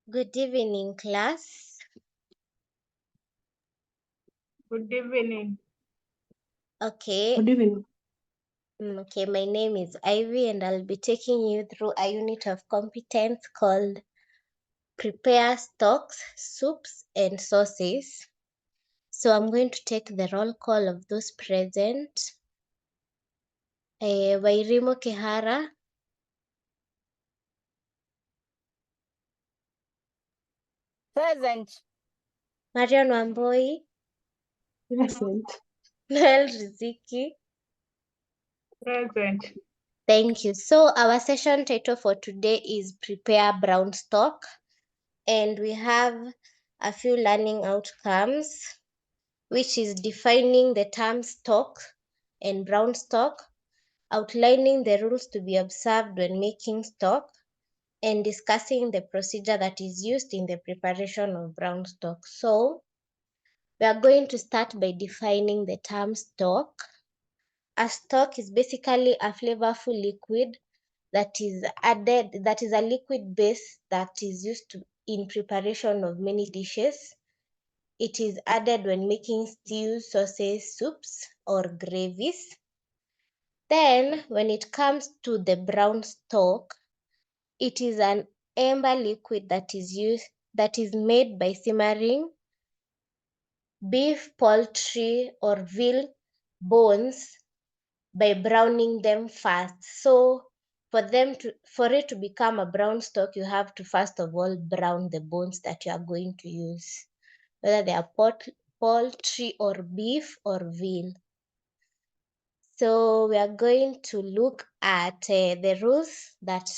Good evening, class. Good evening. Okay. Good evening. Okay, my name is Ivy and I'll be taking you through a unit of competence called Prepare Stocks, Soups and Sauces. So I'm going to take the roll call of those present. Wairimo Kihara, Present. Marion Wamboi, Present. Noel Riziki. Present. Thank you. So our session title for today is Prepare Brown Stock, and we have a few learning outcomes, which is defining the term stock and brown stock, outlining the rules to be observed when making stock, and discussing the procedure that is used in the preparation of brown stock. So we are going to start by defining the term stock. A stock is basically a flavorful liquid that is a liquid base that is used in preparation of many dishes. It is added when making stews, sauces, soups, or gravies. Then, when it comes to the brown stock, it is an amber liquid that is made by simmering beef, poultry, or veal bones by browning them first. So for it to become a brown stock, you have to first of all brown the bones that you are going to use, whether they are poultry or beef or veal. So we are going to look at the rules that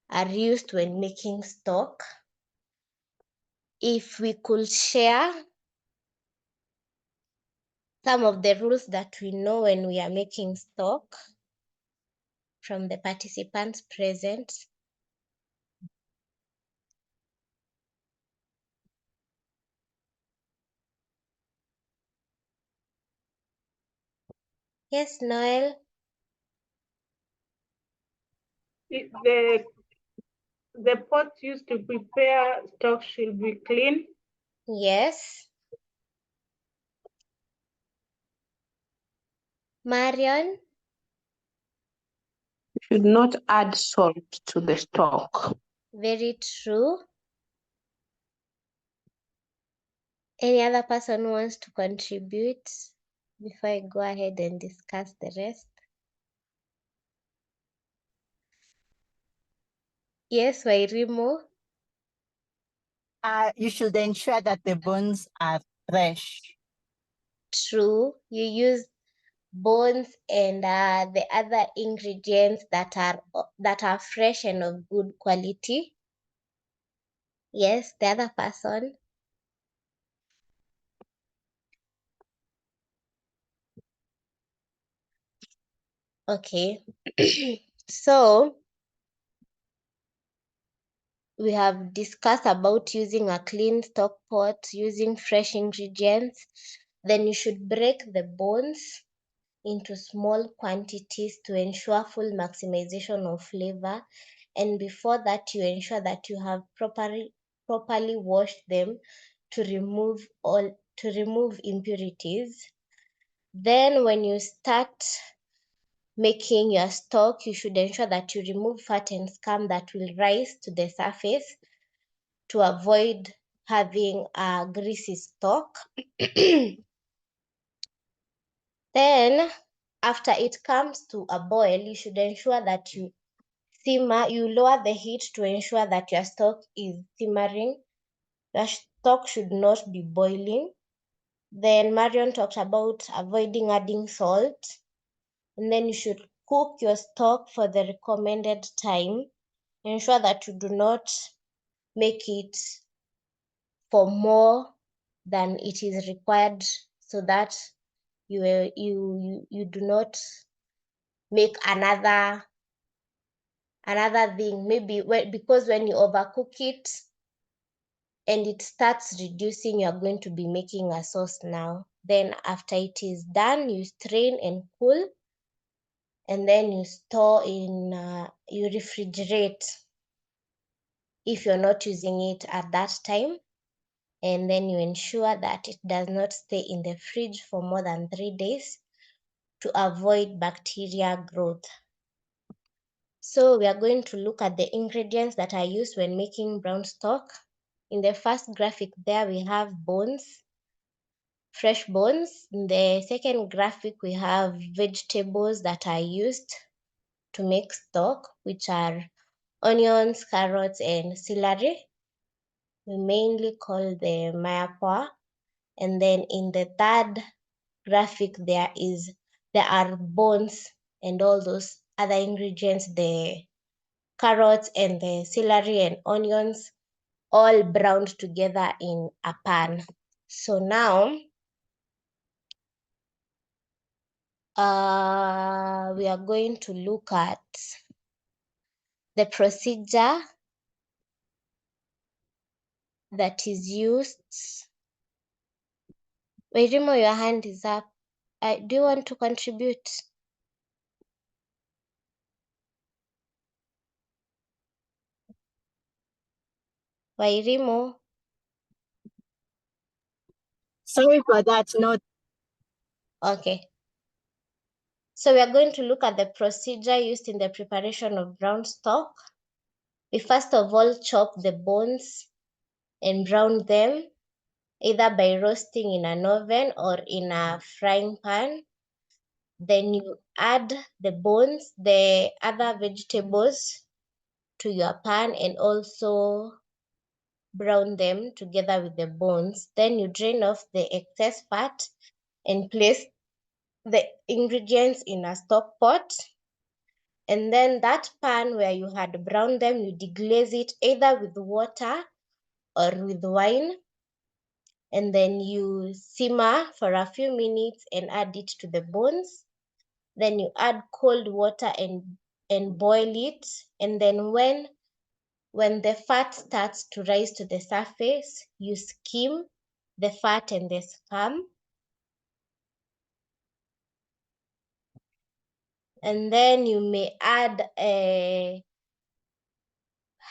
are used when making stock. If we could share some of the rules that we know when we are making stock from the participants present. Yes, Noel? The pot used to prepare stock should be clean. Yes. Marion? You should not add salt to the stock. Very true. Any other person who wants to contribute before I go ahead and discuss the rest? Yes, Wairimo? You should ensure that the bones are fresh. True. You use bones and the other ingredients that are fresh and of good quality. Yes, the other person. Okay. So we have discussed about using a clean stock pot, using fresh ingredients. Then you should break the bones into small quantities to ensure full maximization of flavor. And before that, you ensure that you have properly washed them to remove impurities. Then when you start making your stock, you should ensure that you remove fat and scum that will rise to the surface to avoid having a greasy stock. Then, after it comes to a boil, you should ensure that you lower the heat to ensure that your stock is simmering. Your stock should not be boiling. Then Marion talked about avoiding adding salt. And then you should cook your stock for the recommended time. Ensure that you do not make it for more than it is required, so that you do not make another thing, maybe because when you overcook it and it starts reducing, you're going to be making a sauce now. Then after it is done, you strain and cool, and then you store in you refrigerate. if you're not using it at that time. And then you ensure that it does not stay in the fridge for more than 3 days to avoid bacteria growth. So we are going to look at the ingredients that are used when making brown stock. In the first graphic there, we have bones, fresh bones. In the second graphic, we have vegetables that are used to make stock, which are onions, carrots, and celery. We mainly call the mayapwa. And then in the third graphic, there are bones and all those other ingredients, the carrots and the celery and onions, all browned together in a pan. So now we are going to look at the procedure that is used. Wairimo, your hand is up. Do you want to contribute? Wairimo? Sorry for that. No, Okay. So we are going to look at the procedure used in the preparation of brown stock. We first of all chop the bones and brown them, either by roasting in an oven or in a frying pan. Then you add the bones, the other vegetables to your pan and also brown them together with the bones. Then you drain off the excess fat and place the ingredients in a stock pot. And then that pan where you had browned them, you deglaze it either with water or with wine. And then you simmer for a few minutes and add it to the bones. Then you add cold water and boil it. And then when the fat starts to rise to the surface, you skim the fat and the scum. And then you may add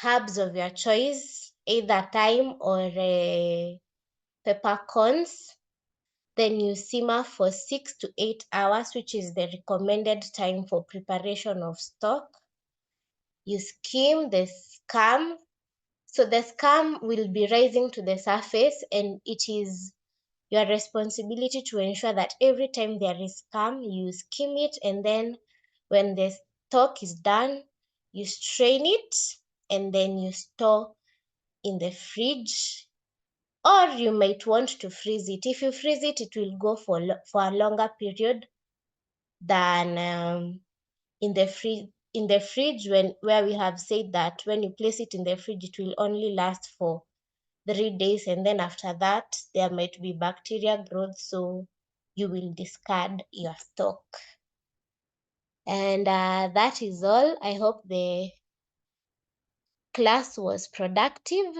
herbs of your choice, either thyme or peppercorns. Then you simmer for 6 to 8 hours, which is the recommended time for preparation of stock. You skim the scum. So the scum will be rising to the surface, and it is your responsibility to ensure that every time there is scum, you skim it, and then when the stock is done, you strain it, and then you store in the fridge. Or you might want to freeze it. If you freeze it, it will go for a longer period than in the fridge where we have said that when you place it in the fridge, it will only last for 3 days, and then after that there might be bacteria growth, so you will discard your stock. And that is all. I hope the class was productive,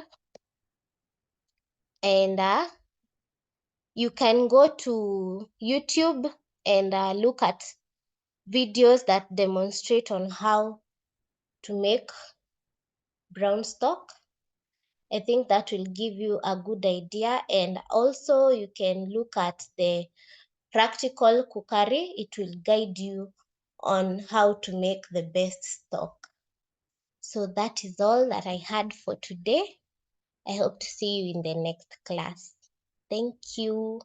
and you can go to YouTube and look at videos that demonstrate on how to make brown stock. I think that will give you a good idea, and also you can look at the practical cookery. It will guide you on how to make the best stock. So that is all that I had for today. I hope to see you in the next class. Thank you.